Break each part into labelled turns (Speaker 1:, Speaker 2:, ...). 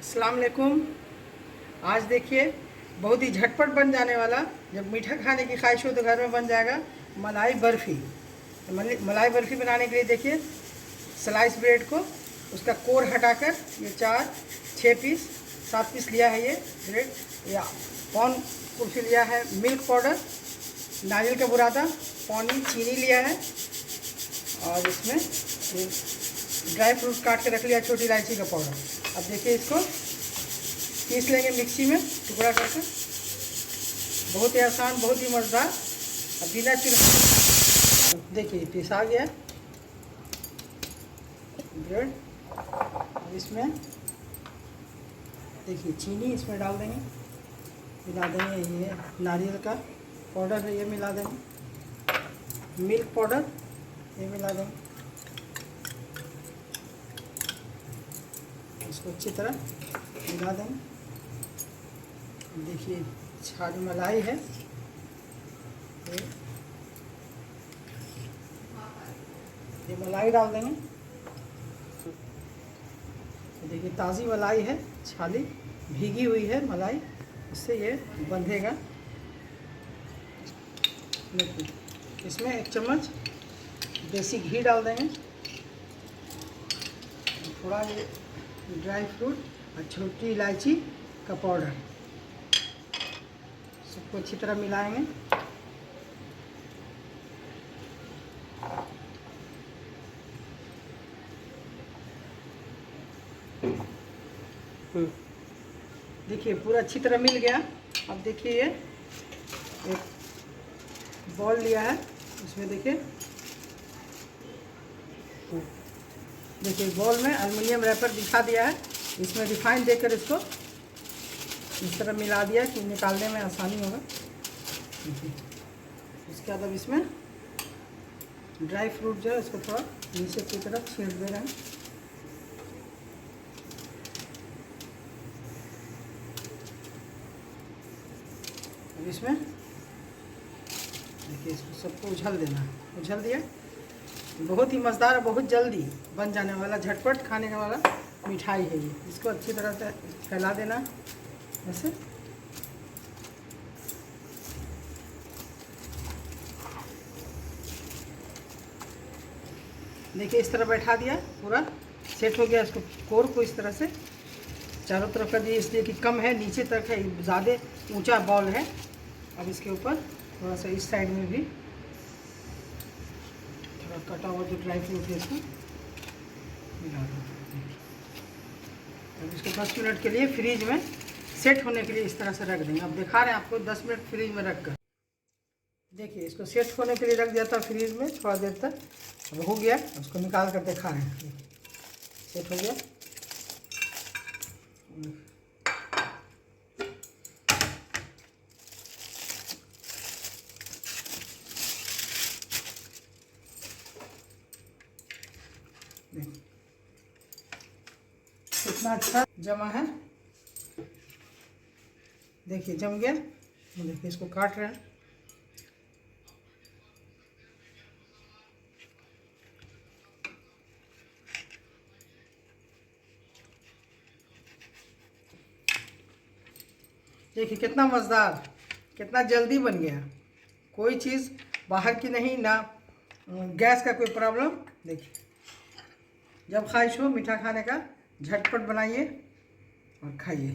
Speaker 1: अस्सलाम वालेकुम। आज देखिए बहुत ही झटपट बन जाने वाला, जब मीठा खाने की ख्वाहिश हो तो घर में बन जाएगा मलाई बर्फ़ी। तो मलाई बर्फ़ी बनाने के लिए देखिए स्लाइस ब्रेड को उसका कोर हटाकर ये 4-6 पीस 7 पीस लिया है ये ब्रेड। या कॉर्न कुल्फ़ी लिया है, मिल्क पाउडर, नारियल का बुरादा, पानी, चीनी लिया है और इसमें ये ड्राई फ्रूट काट के रख लिया, छोटी इलायची का पाउडर। अब देखिए इसको पीस लेंगे मिक्सी में टुकड़ा करके। बहुत ही आसान, बहुत ही मज़ेदार। अब बिना चूल्हा देखिए पीस आ गया ब्रेड। अब इसमें देखिए चीनी इसमें डाल देंगे, मिला देंगे। ये नारियल का पाउडर है, ये मिला देंगे। मिल्क पाउडर ये मिला देंगे। इसको अच्छी तरह मिला देंगे। देखिए सारी मलाई है, ये मलाई डाल देंगे। देखिए ताज़ी मलाई है, छाली भीगी हुई है मलाई, इससे ये बंधेगा। देखिए इसमें 1 चम्मच देसी घी डाल देंगे, थोड़ा ये ड्राई फ्रूट और छोटी इलायची का पाउडर, सबको अच्छी तरह मिलाएंगे। देखिए पूरा अच्छी तरह मिल गया। अब देखिए ये एक बॉल लिया है, इसमें देखिए बॉल में एल्युमिनियम रैपर बिछा दिया है, इसमें रिफाइन देकर इसको इस तरह मिला दिया कि निकालने में आसानी होगा। इसके बाद अब इसमें ड्राई फ्रूट जो है इसको थोड़ा नीचे की तरफ छींट दे रहे हैं। अब इसमें देखिए इसको सबको उछल देना है। उछल दिया। बहुत ही मज़ेदार और बहुत जल्दी बन जाने वाला, झटपट खाने का वाला मिठाई है ये। इसको अच्छी तरह से फैला देना ऐसे। देखिए इस तरह बैठा दिया, पूरा सेट हो गया। इसको कोर को इस तरह से चारों तरफ कर दिए, इसलिए कि कम है, नीचे तक है, ज़्यादा ऊंचा बॉल है। अब इसके ऊपर थोड़ा सा इस साइड में भी थोड़ा कटा हुआ जो ड्राई फ्रूट है इसको मिला दो। अब इसको 10 मिनट के लिए फ्रीज में सेट होने के लिए इस तरह से रख देंगे। अब दिखा रहे हैं आपको 10 मिनट फ्रीज में रख कर। देखिए इसको सेट होने के लिए रख दिया था फ्रीज में थोड़ा देर तक। अब हो गया, उसको निकाल कर दिखा रहे हैं, सेट हो गया। कितना अच्छा जमा है, देखिए जम गया। देखिए इसको काट रहे हैं। देखिए कितना मज़ेदार, कितना जल्दी बन गया। कोई चीज़ बाहर की नहीं, ना गैस का कोई प्रॉब्लम। देखिए जब ख्वाहिश हो मीठा खाने का, झटपट बनाइए और खाइए।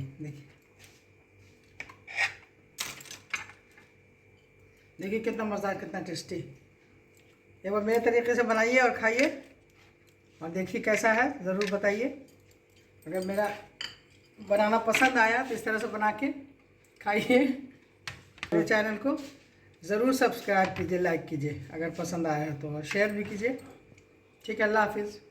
Speaker 1: देखिए कितना मज़ेदार, कितना टेस्टी। एक बार मेरे तरीके से बनाइए और खाइए और देखिए कैसा है, ज़रूर बताइए। अगर मेरा बनाना पसंद आया तो इस तरह से बना के खाइए। मेरे चैनल को ज़रूर सब्सक्राइब कीजिए, लाइक कीजिए अगर पसंद आया है तो, और शेयर भी कीजिए। ठीक है, अल्लाह हाफिज़।